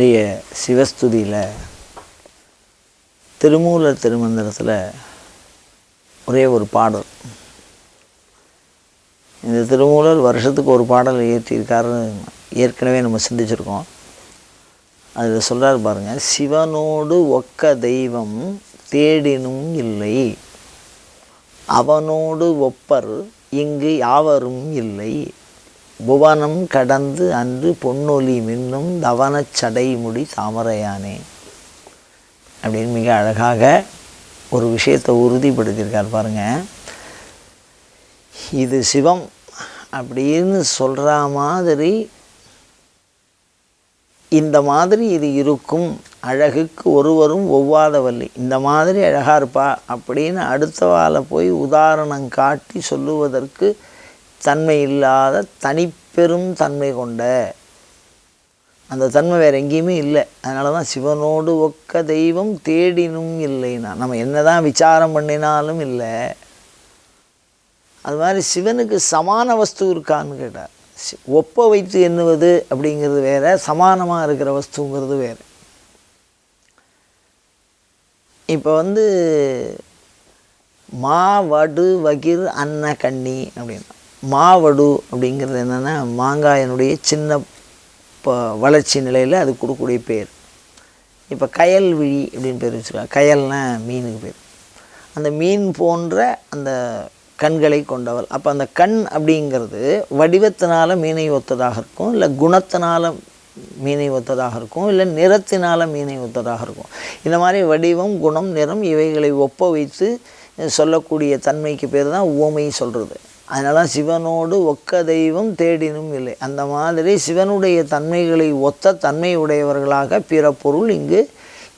இன்றைய சிவஸ்துதியில் திருமூலர் திருமந்திரத்தில் ஒரே ஒரு பாடல். இந்த திருமூலர் வருஷத்துக்கு ஒரு பாடல் இயற்றியிருக்காருன்னு ஏற்கனவே நம்ம சிந்திச்சிருக்கோம். அதில் சொல்கிறார் பாருங்கள், சிவனோடு ஒக்க தெய்வம் தேடினும் இல்லை, அவனோடு ஒப்பர் இங்கு யாவரும் இல்லை, புவனம் கடந்து அன்று பொன்னொலி மின்னும் தவனச் சடைமுடி தாமரையானே அப்படின்னு மிக அழகாக ஒரு விஷயத்தை உறுதிப்படுத்தியிருக்கார் பாருங்கள். இது சிவம் அப்படின்னு சொல்கிற மாதிரி இந்த மாதிரி இது இருக்கும், அழகுக்கு ஒருவரும் ஒவ்வாதவல்லி, இந்த மாதிரி அழகாக இருப்பா அப்படின்னு அடுத்தவாளை போய் உதாரணம் காட்டி சொல்லுவதற்கு தன்மை இல்லாத தனிப்பெரும் தன்மை கொண்ட அந்த தன்மை வேறு எங்கேயுமே இல்லை. அதனால தான் சிவனோடு ஒக்க தெய்வம் தேடினும் இல்லைன்னா, நம்ம என்ன தான் விசாரம் பண்ணினாலும் இல்லை. அது மாதிரி சிவனுக்கு சமான வஸ்து இருக்கான்னு கேட்டார். ஒப்ப வைத்து எண்ணுவது அப்படிங்கிறது வேறு, சமானமாக இருக்கிற வஸ்துங்கிறது வேறு. இப்போ மாவடு வகிர் அன்ன கண்ணி அப்படின்னா, மாவடு அப்படிங்கிறது என்னென்னா மாங்காயினுடைய சின்ன வளர்ச்சி நிலையில் அது கொடுக்கக்கூடிய பேர். இப்போ கயல் விழி அப்படின்னு பேர் வச்சுருக்காங்க. கயல்னால் மீனுக்கு பேர். அந்த மீன் போன்ற அந்த கண்களை கொண்டவள். அப்போ அந்த கண் அப்படிங்கிறது வடிவத்தினால மீனை ஒத்ததாக இருக்கும், இல்லை குணத்தினால மீனை ஒத்ததாக இருக்கும், இல்லை நிறத்தினால மீனை ஒத்ததாக இருக்கும். இந்த மாதிரி வடிவம், குணம், நிறம் இவைகளை ஒப்ப வைத்து சொல்லக்கூடிய தன்மைக்கு பேர் தான் உவமை சொல்கிறது. அதனால் சிவனோடு ஒக்க தெய்வம் தேடினும் இல்லை. அந்த மாதிரி சிவனுடைய தன்மைகளை ஒத்த தன்மை உடையவர்களாக பிற பொருள் இங்கு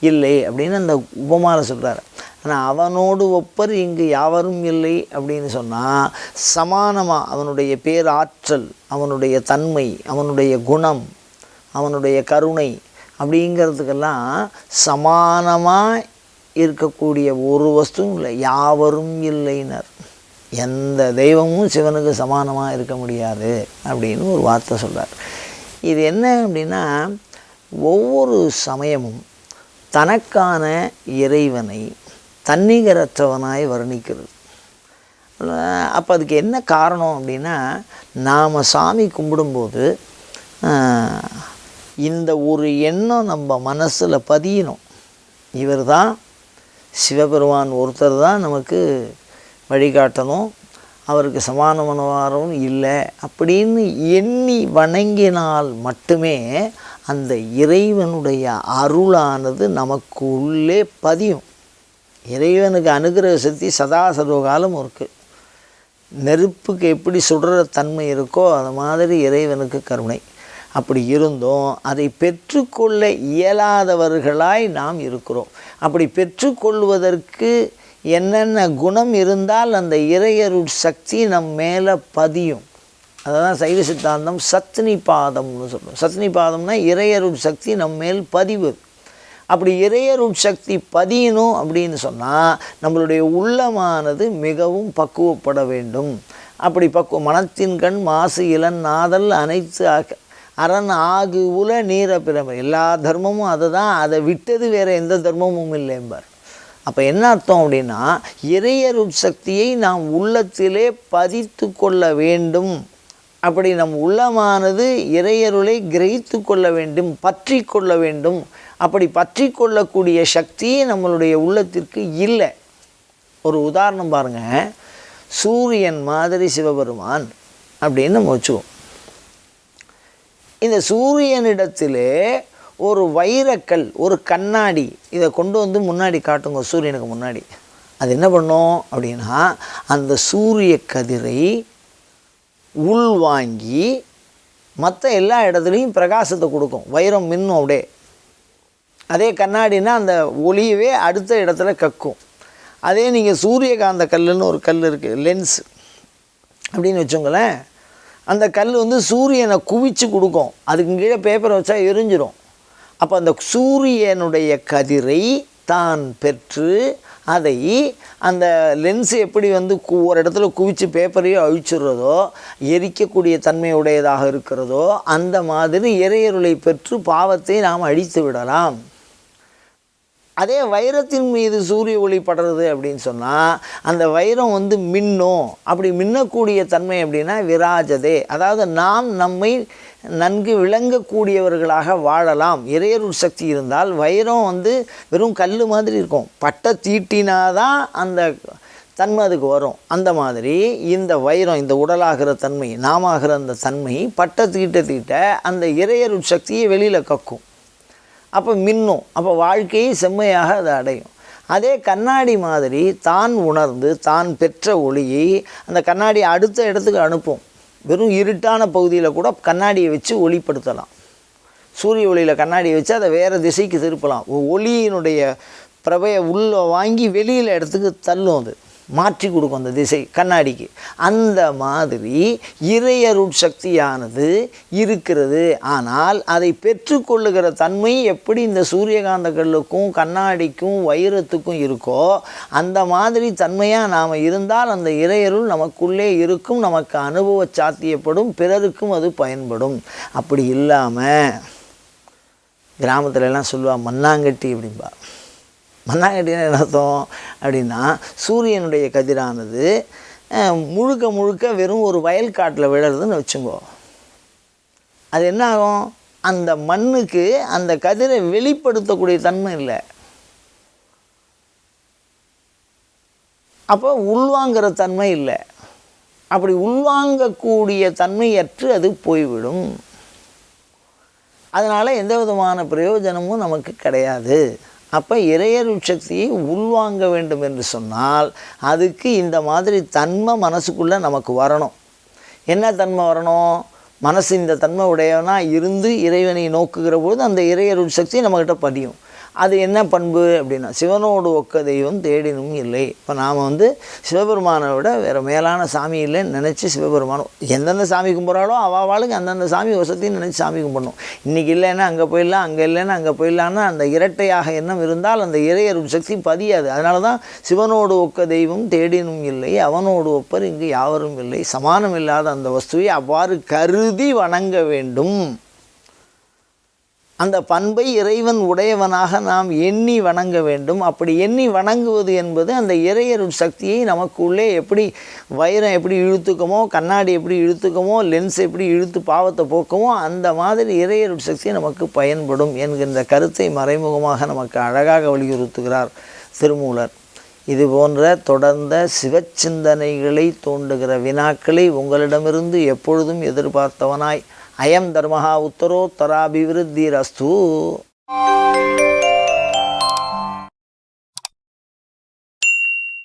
இல்லை அப்படின்னு அந்த உபமாவில் சொல்கிறார். ஆனால் அவனோடு ஒப்பர் இங்கு யாவரும் இல்லை அப்படின்னு சொன்னால் சமானமாக அவனுடைய பேராற்றல், அவனுடைய தன்மை, அவனுடைய குணம், அவனுடைய கருணை அப்படிங்கிறதுக்கெல்லாம் சமானமாக இருக்கக்கூடிய ஒரு வஸ்துவும் இல்லை, யாவரும் இல்லைனர். எந்த தெய்வமும் சிவனுக்கு சமானமாக இருக்க முடியாது அப்படின்னு ஒரு வார்த்தை சொல்கிறார். இது என்ன அப்படின்னா, ஒவ்வொரு சமயமும் தனக்கான இறைவனை தன்னிகரற்றவனாய் வர்ணிக்கிறது. அப்போ அதுக்கு என்ன காரணம் அப்படின்னா, நாம் சாமி கும்பிடும்போது இந்த ஒரு எண்ணம் நம்ம மனசில் பதியணும். இவர் தான் சிவபெருமான், ஒருத்தர் தான் நமக்கு வழிகாட்டணும், அவருக்கு சமானமானவாரும் இல்லை அப்படின்னு எண்ணி வணங்கினால் மட்டுமே அந்த இறைவனுடைய அருளானது நமக்கு உள்ளே பதியும். இறைவனுக்கு அனுகிரக சக்தி சதா சர்வகாலம் இருக்குது. நெருப்புக்கு எப்படி சுடுற தன்மை இருக்கோ அது மாதிரி இறைவனுக்கு கருணை. அப்படி இருந்தும் அதை பெற்றுக்கொள்ள இயலாதவர்களாய் நாம் இருக்கிறோம். அப்படி பெற்றுக்கொள்வதற்கு என்னென்ன குணம் இருந்தால் அந்த இறையருள் சக்தி நம் மேலே பதியும். அதுதான் சைவ சித்தாந்தம் சத்னி பாதம்னு சொல்கிறோம். சத்னி பாதம்னா இறையருள் சக்தி நம் மேல் பதிவது. அப்படி இறையருள் சக்தி பதியணும் அப்படின்னு சொன்னால் நம்மளுடைய உள்ளமானது மிகவும் பக்குவப்பட வேண்டும். அப்படி மனத்தின் கண் மாசு இளன் நாதல் அனைத்து அரண் ஆகு உல நீர பிறமை, எல்லா தர்மமும் அதை தான், அதை விட்டது வேறு எந்த தர்மமும் இல்லைம்பார். அப்போ என்ன அர்த்தம் அப்படின்னா, இறையருள் சக்தியை நாம் உள்ளத்திலே பதித்து கொள்ள வேண்டும். அப்படி நம் உள்ளமானது இறையருளை கிரகித்து கொள்ள வேண்டும், பற்றி கொள்ள வேண்டும். அப்படி பற்றி கொள்ளக்கூடிய சக்தி நம்மளுடைய உள்ளத்திற்கு இல்லை. ஒரு உதாரணம் பாருங்கள், சூரியன் மாதிரி சிவபெருமான் அப்படின்னு நம்ம வச்சுக்குவோம். இந்த சூரியனிடத்திலே ஒரு வைரக்கல், ஒரு கண்ணாடி இதை கொண்டு முன்னாடி காட்டுங்க சூரியனுக்கு முன்னாடி. அது என்ன பண்ணும் அப்படின்னா, அந்த சூரிய கதிரை உள்வாங்கி மற்ற எல்லா இடத்துலையும் பிரகாசத்தை கொடுக்கும். வைரம் மின்னும் அப்படியே. அதே கண்ணாடினா அந்த ஒளியவே அடுத்த இடத்துல கக்கும். அதே நீங்கள் சூரியகாந்த கல்லுன்னு ஒரு கல் இருக்குது, லென்ஸ் அப்படின்னு வச்சோங்களேன். அந்த கல் சூரியனை குவிச்சு கொடுக்கும். அதுக்கு கீழே பேப்பரை வச்சா எரிஞ்சிடும். அப்போ அந்த சூரியனுடைய கதிரை தான் பெற்று அதை அந்த லென்ஸு எப்படி வந்து ஒரு இடத்துல குவிச்சு பேப்பரையோ அழிச்சிடுறதோ, எரிக்கக்கூடிய தன்மையுடையதாக இருக்கிறதோ, அந்த மாதிரி இறையருளை பெற்று பாவத்தை நாம் அழித்து விடலாம். அதே வைரத்தின் மீது சூரிய ஒளி படுறது அப்படின்னு சொன்னால் அந்த வைரம் வந்து மின்னும். அப்படி மின்னக்கூடிய தன்மை அப்படின்னா விராஜதே, அதாவது நாம் நம்மை நன்கு விளங்கக்கூடியவர்களாக வாழலாம். இறையருள் சக்தி இருந்தால் வைரம் வந்து வெறும் கல் மாதிரி இருக்கும், பட்டை தீட்டினாதான் அந்த தன்மை அதுக்கு வரும். அந்த மாதிரி இந்த வைரம், இந்த உடலாகிற தன்மை, நாமாகிற அந்த தன்மை பட்டை தீட்ட அந்த இறையருள் சக்தியை வெளியில் கக்கும். அப்போ மின்னும், அப்போ வாழ்க்கையை செம்மையாக அது அடையும். அதே கண்ணாடி மாதிரி தான் உணர்ந்து தான் பெற்ற ஒளியை அந்த கண்ணாடி அடுத்த இடத்துக்கு அனுப்பும். வெறும் இருட்டான பகுதியில் கூட கண்ணாடியை வச்சு ஒளிப்படுத்தலாம். சூரிய ஒளியில் கண்ணாடியை வச்சு அதை வேறு திசைக்கு திருப்பலாம். ஒளியினுடைய பிரபையை உள்ளே வாங்கி வெளியில் இடத்துக்கு தள்ளும், அது மாற்றி கொடுக்கும் அந்த திசை கண்ணாடிக்கு. அந்த மாதிரி இறையருள் சக்தியானது இருக்கிறது. ஆனால் அதை பெற்றுக்கொள்ளுகிற தன்மை எப்படி இந்த சூரியகாந்த கல்லுக்கும் கண்ணாடிக்கும் வைரத்துக்கும் இருக்கோ, அந்த மாதிரி தன்மையாக நாம் இருந்தால் அந்த இறையருள் நமக்குள்ளே இருக்கும், நமக்கு அனுபவ சாத்தியப்படும், பிறருக்கும் அது பயன்படும். அப்படி இல்லாமல் கிராமத்துலலாம் சொல்லுவாள் மண்ணாங்கட்டி அப்படின்பா. மண்ணாங்கட்டின்னு என்ன அர்த்தம் அப்படின்னா, சூரியனுடைய கதிரானது முழுக்க முழுக்க வெறும் ஒரு வயல்காட்டில் விழுறதுன்னு வச்சுங்கோ. அது என்ன ஆகும், அந்த மண்ணுக்கு அந்த கதிரை வெளிப்படுத்தக்கூடிய தன்மை இல்லை. அப்போ உள்வாங்கிற தன்மை இல்லை. அப்படி உள்வாங்கக்கூடிய தன்மையற்று அது போய்விடும். அதனால் எந்த விதமான பிரயோஜனமும் நமக்கு கிடையாது. அப்போ இறையருள் சக்தியை உள்வாங்க வேண்டும் என்று சொன்னால் அதுக்கு இந்த மாதிரி தன்மை மனசுக்குள்ளே நமக்கு வரணும். என்ன தன்மை வரணும்? மனசு இந்த தன்மை உடையவனா இருந்து இறைவனை நோக்குகிற பொழுது அந்த இறையருள் சக்தி நம்மக்கிட்ட பதியும். அது என்ன பண்பு அப்படின்னா, சிவனோடு ஒக்க தெய்வம் தேடினும் இல்லை. இப்போ நாம் வந்து சிவபெருமானை விட வேறு மேலான சாமி இல்லைன்னு நினச்சி சிவபெருமானம் எந்தெந்த சாமி கும்பிட்றாலோ அவாளுக்கு அந்தந்த சாமி வசத்தையும் நினச்சி சாமி கும்பிடணும். இன்றைக்கி இல்லைன்னா அங்கே போயிடலாம், அங்கே இல்லைன்னா அங்கே போயிடலான்னா அந்த இரட்டையாக எண்ணம் இருந்தால் அந்த இறையருள் சக்தி பதியாது. அதனால தான் சிவனோடு ஒக்க தெய்வம் தேடினும் இல்லை, அவனோடு ஒப்பர் இங்கு யாவரும் இல்லை. சமானம் இல்லாத அந்த வஸ்துவை அவ்வாறு கருதி வணங்க வேண்டும். அந்த பண்பை இறைவன் உடையவனாக நாம் எண்ணி வணங்க வேண்டும். அப்படி எண்ணி வணங்குவது என்பது அந்த இறையருள் சக்தியை நமக்குள்ளே எப்படி வைரம் எப்படி இழுத்துக்குமோ, கண்ணாடி எப்படி இழுத்துக்குமோ, லென்ஸ் எப்படி இழுத்து பாவத்தை போக்குமோ, அந்த மாதிரி இறையருள் சக்தி நமக்கு பயன்படும் என்கின்ற கருத்தை மறைமுகமாக நமக்கு அழகாக வலியுறுத்துகிறார் திருமூலர். இது போன்ற தொடர்ந்த சிவச்சிந்தனைகளை தூண்டுகிற வினாக்களை உங்களிடமிருந்து எப்பொழுதும் எதிர்பார்த்தவனாய் அயம் தர்மஹா உத்தரோத்தராபிவிருத்திரஸ்து.